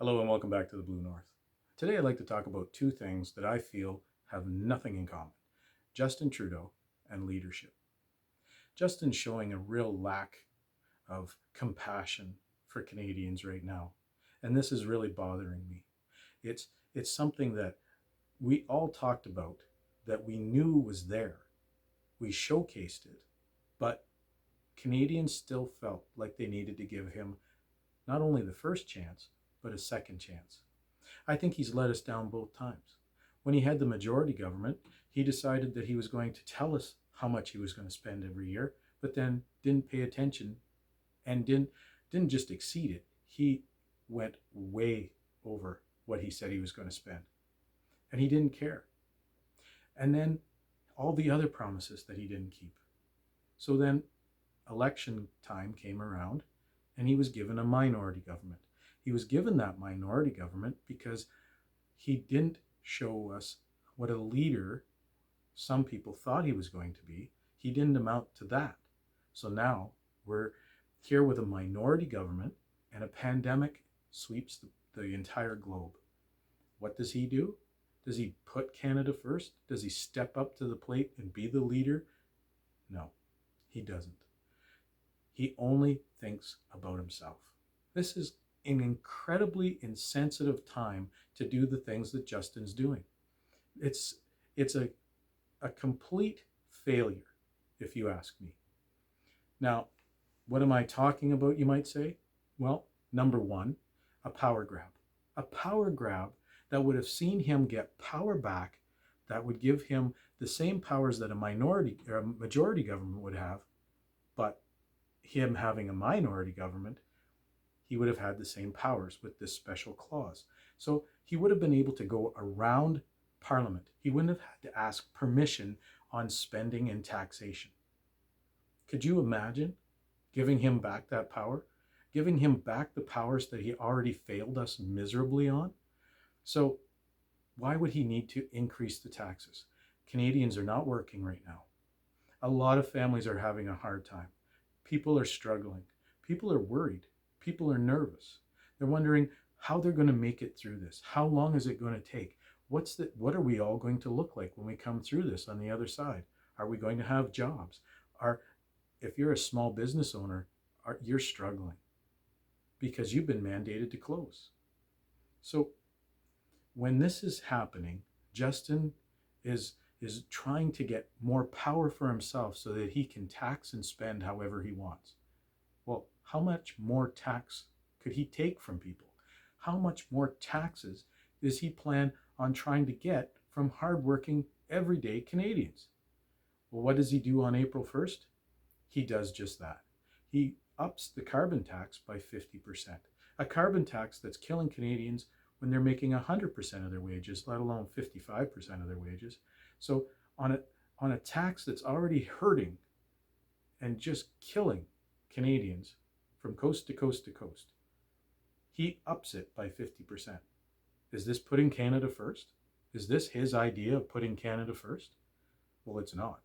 Hello and welcome back to the Blue North. Today I'd like to talk about two things that I feel have nothing in common: Justin Trudeau and leadership. Justin's showing a real lack of compassion for Canadians right now, and this is really bothering me. It's it's something that we all talked about, that we knew was there. We showcased it, but Canadians still felt like they needed to give him not only the first chance, but a second chance. I think he's let us down both times. When he had the majority government, he decided that he was going to tell us how much he was going to spend every year, but then didn't pay attention and didn't just exceed it. He went way over what he said he was going to spend, and he didn't care. And then all the other promises that he didn't keep. So then election time came around, and he was given a minority government. He was given that minority government because he didn't show us what a leader some people thought he was going to be. He didn't amount to that. So now we're here with a minority government, and a pandemic sweeps the entire globe. What does he do? Does he put Canada first? Does he step up to the plate and be the leader? No, he doesn't. He only thinks about himself. This is an incredibly insensitive time to do the things that Justin's doing. It's a complete failure, if you ask me. Now, what am I talking about, you might say? Well, number one, a power grab. A power grab that would have seen him get power back, that would give him the same powers that a minority or a majority government would have, but him having a minority government, he would have had the same powers with this special clause. So he would have been able to go around Parliament. He wouldn't have had to ask permission on spending and taxation. Could you imagine giving him back that power? Giving him back the powers that he already failed us miserably on? So why would he need to increase the taxes? Canadians are not working right now. A lot of families are having a hard time. People are struggling. People are worried. People are nervous. They're wondering how they're going to make it through this. How long is it going to take? What are we all going to look like when we come through this on the other side? Are we going to have jobs? If you're a small business owner, you're struggling because you've been mandated to close. So when this is happening, Justin is trying to get more power for himself so that he can tax and spend however he wants. Well, how much more tax could he take from people? How much more taxes does he plan on trying to get from hardworking, everyday Canadians? Well, what does he do on April 1st? He does just that. He ups the carbon tax by 50%. A carbon tax that's killing Canadians when they're making 100% of their wages, let alone 55% of their wages. So on a tax that's already hurting and just killing Canadians from coast to coast to coast, he ups it by 50%. Is this putting Canada first? Is this his idea of putting Canada first? Well, it's not.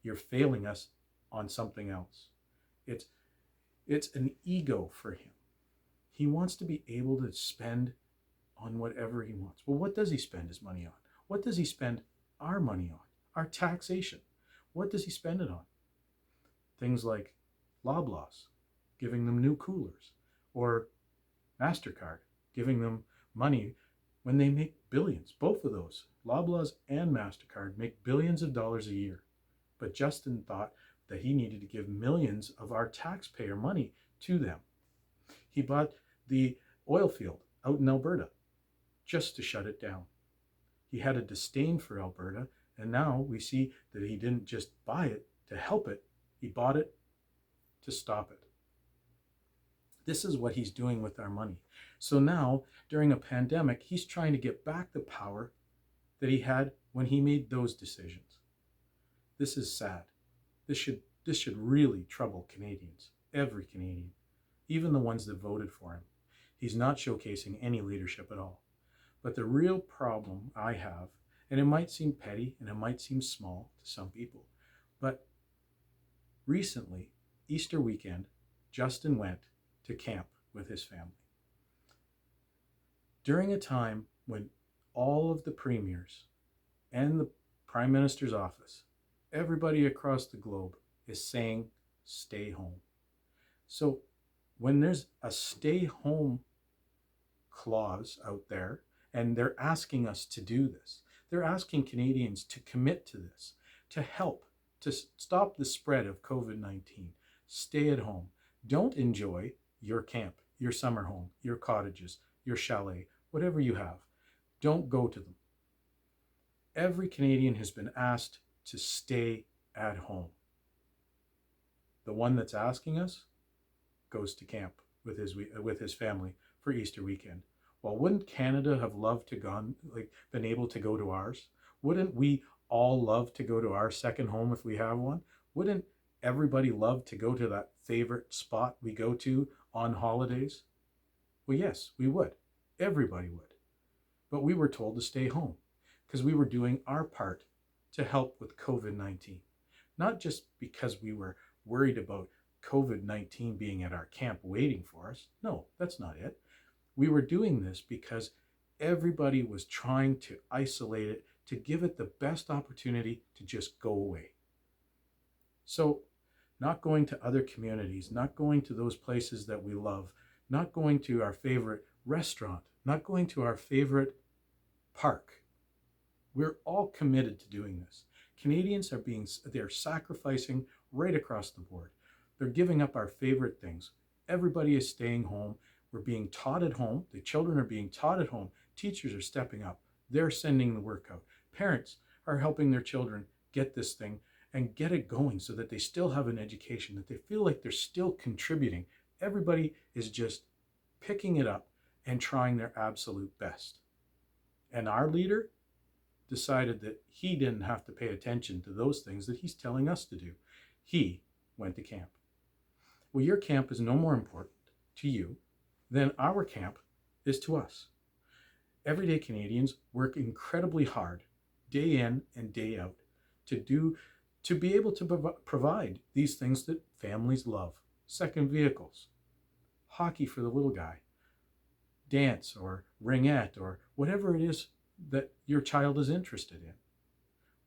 You're failing us on something else. It's an ego for him. He wants to be able to spend on whatever he wants. Well, what does he spend his money on? What does he spend our money on? Our taxation. What does he spend it on? Things like Loblaws, giving them new coolers, or MasterCard, giving them money when they make billions. Both of those, Loblaws and MasterCard, make billions of dollars a year. But Justin thought that he needed to give millions of our taxpayer money to them. He bought the oil field out in Alberta just to shut it down. He had a disdain for Alberta, and now we see that he didn't just buy it to help it, he bought it to stop it. This is what he's doing with our money. So now, during a pandemic, he's trying to get back the power that he had when he made those decisions. This is sad. This should really trouble Canadians, every Canadian, even the ones that voted for him. He's not showcasing any leadership at all. But the real problem I have, and it might seem petty and it might seem small to some people, but recently, Easter weekend, Justin went to camp with his family. During a time when all of the premiers and the Prime Minister's office, everybody across the globe is saying, stay home. So when there's a stay home clause out there and they're asking us to do this, they're asking Canadians to commit to this, to help, to stop the spread of COVID-19. Stay at home. Don't enjoy your camp, your summer home, your cottages, your chalet, whatever you have. Don't go to them. Every Canadian has been asked to stay at home. The one that's asking us goes to camp with his family for Easter weekend. Well, wouldn't Canada have loved to been able to go to ours? Wouldn't we all love to go to our second home if we have one? Wouldn't everybody love to go to that favorite spot we go to on holidays? Well, yes, we would. Everybody would. But we were told to stay home because we were doing our part to help with COVID-19. Not just because we were worried about COVID-19 being at our camp waiting for us. No, that's not it. We were doing this because everybody was trying to isolate it, to give it the best opportunity to just go away. So not going to other communities, not going to those places that we love, not going to our favorite restaurant, not going to our favorite park. We're all committed to doing this. Canadians they're sacrificing right across the board. They're giving up our favorite things. Everybody is staying home. We're being taught at home. The children are being taught at home. Teachers are stepping up. They're sending the work out. Parents are helping their children get this thing and get it going so that they still have an education, that they feel like they're still contributing. Everybody is just picking it up and trying their absolute best. And our leader decided that he didn't have to pay attention to those things that he's telling us to do. He went to camp. Well, your camp is no more important to you than our camp is to us. Everyday Canadians work incredibly hard, day in and day out, to be able to provide these things that families love. Second vehicles, hockey for the little guy, dance or ringette or whatever it is that your child is interested in.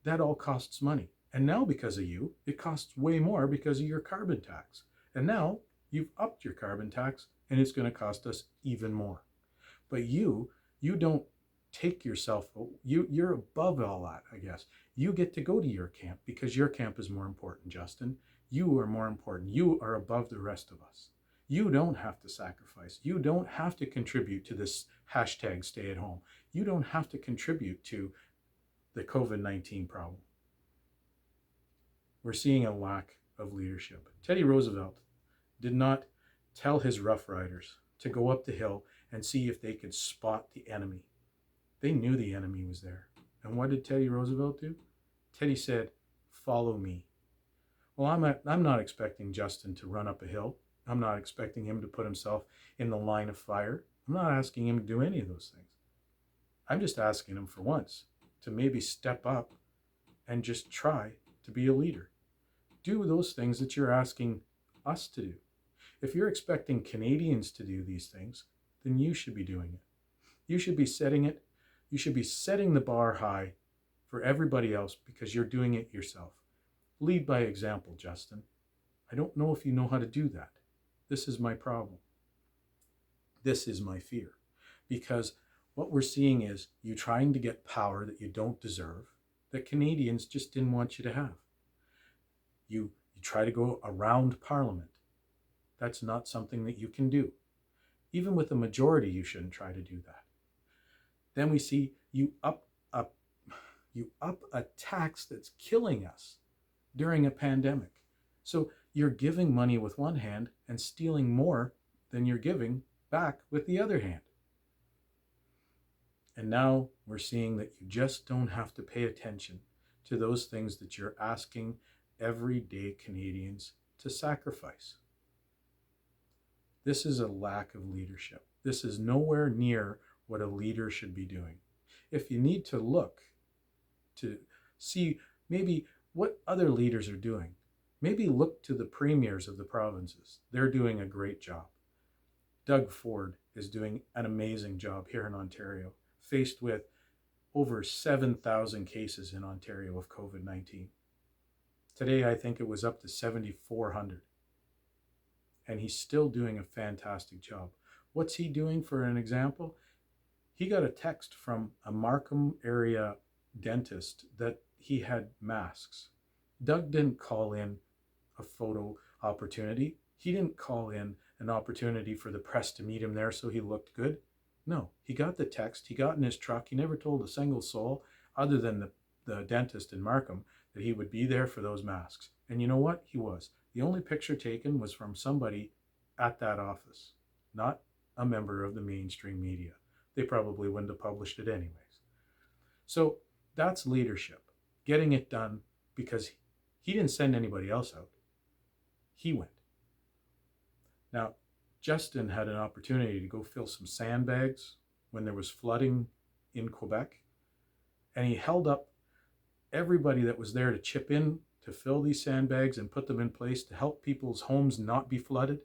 That all costs money. And now because of you, it costs way more because of your carbon tax. And now you've upped your carbon tax and it's going to cost us even more. But you don't take yourself, you're above all that, I guess. You get to go to your camp because your camp is more important, Justin. You are more important. You are above the rest of us. You don't have to sacrifice. You don't have to contribute to this hashtag stay at home. You don't have to contribute to the COVID-19 problem. We're seeing a lack of leadership. Teddy Roosevelt did not tell his Rough Riders to go up the hill and see if they could spot the enemy. They knew the enemy was there. And what did Teddy Roosevelt do? Teddy said, follow me. Well, I'm not expecting Justin to run up a hill. I'm not expecting him to put himself in the line of fire. I'm not asking him to do any of those things. I'm just asking him for once to maybe step up and just try to be a leader. Do those things that you're asking us to do. If you're expecting Canadians to do these things, then you should be doing it. You should be setting it. You should be setting the bar high for everybody else because you're doing it yourself. Lead by example, Justin. I don't know if you know how to do that. This is my problem. This is my fear. Because what we're seeing is you trying to get power that you don't deserve, that Canadians just didn't want you to have. You try to go around Parliament. That's not something that you can do. Even with a majority, you shouldn't try to do that. Then we see you up a tax that's killing us during a pandemic. So you're giving money with one hand and stealing more than you're giving back with the other hand. And now we're seeing that you just don't have to pay attention to those things that you're asking everyday Canadians to sacrifice. This is a lack of leadership. This is nowhere near what a leader should be doing. If you need to look to see maybe what other leaders are doing, maybe look to the premiers of the provinces. They're doing a great job. Doug Ford is doing an amazing job here in Ontario, faced with over 7,000 cases in Ontario of COVID-19. Today, I think it was up to 7,400. And he's still doing a fantastic job. What's he doing, for an example? He got a text from a Markham area dentist that he had masks. Doug didn't call in a photo opportunity. He didn't call in an opportunity for the press to meet him there so he looked good. No, he got the text. He got in his truck. He never told a single soul other than the dentist in Markham that he would be there for those masks. And you know what? He was. The only picture taken was from somebody at that office, not a member of the mainstream media. They probably wouldn't have published it anyways. So that's leadership, getting it done because he didn't send anybody else out. He went. Now, Justin had an opportunity to go fill some sandbags when there was flooding in Quebec, and he held up everybody that was there to chip in to fill these sandbags and put them in place to help people's homes not be flooded.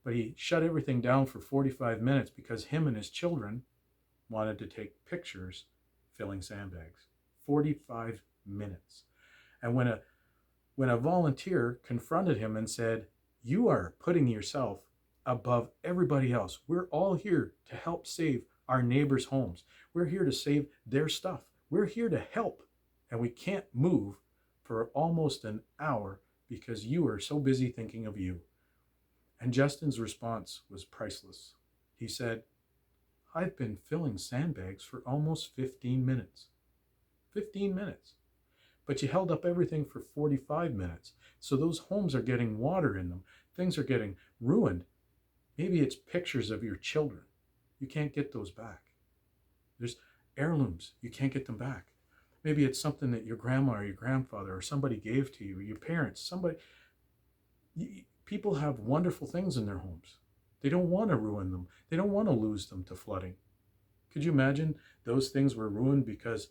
But he shut everything down for 45 minutes because him and his children wanted to take pictures filling sandbags. 45 minutes. And when a volunteer confronted him and said, "You are putting yourself above everybody else. We're all here to help save our neighbors' homes. We're here to save their stuff. We're here to help. And we can't move for almost an hour because you are so busy thinking of you." And Justin's response was priceless. He said, "I've been filling sandbags for almost 15 minutes. 15 minutes. But you held up everything for 45 minutes. So those homes are getting water in them. Things are getting ruined. Maybe it's pictures of your children. You can't get those back. There's heirlooms. You can't get them back. Maybe it's something that your grandma or your grandfather or somebody gave to you, your parents, somebody. People have wonderful things in their homes. They don't want to ruin them. They don't want to lose them to flooding. Could you imagine those things were ruined because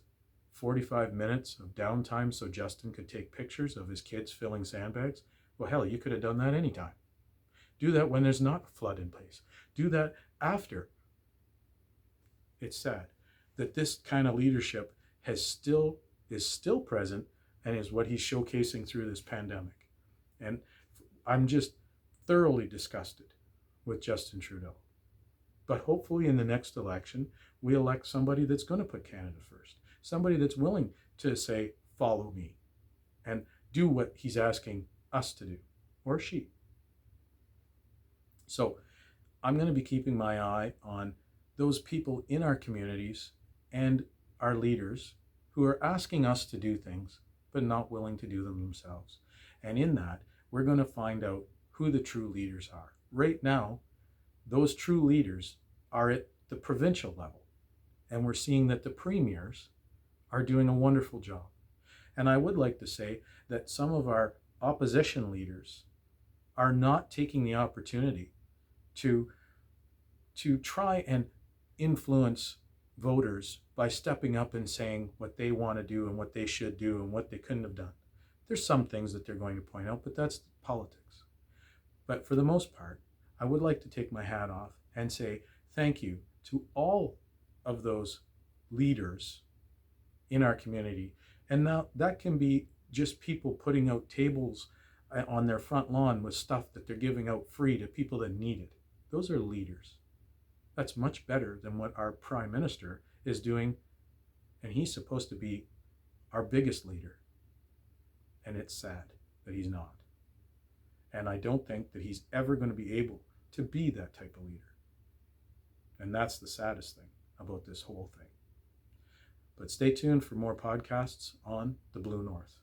45 minutes of downtime so Justin could take pictures of his kids filling sandbags? Well, hell, you could have done that anytime. Do that when there's not a flood in place. Do that after. It's sad that this kind of leadership is still present and is what he's showcasing through this pandemic. And I'm just thoroughly disgusted with Justin Trudeau. But hopefully in the next election, we elect somebody that's going to put Canada first. Somebody that's willing to say, follow me, and do what he's asking us to do, or she. So I'm going to be keeping my eye on those people in our communities and our leaders who are asking us to do things, but not willing to do them themselves. And in that, we're going to find out who the true leaders are. Right now, those true leaders are at the provincial level. And we're seeing that the premiers are doing a wonderful job. And I would like to say that some of our opposition leaders are not taking the opportunity to try and influence voters by stepping up and saying what they want to do and what they should do and what they couldn't have done. There's some things that they're going to point out, but that's politics. But for the most part, I would like to take my hat off and say thank you to all of those leaders in our community. And now that can be just people putting out tables on their front lawn with stuff that they're giving out free to people that need it. Those are leaders. That's much better than what our prime minister is doing. And he's supposed to be our biggest leader. And it's sad that he's not. And I don't think that he's ever going to be able to be that type of leader. And that's the saddest thing about this whole thing. But stay tuned for more podcasts on the Blue North.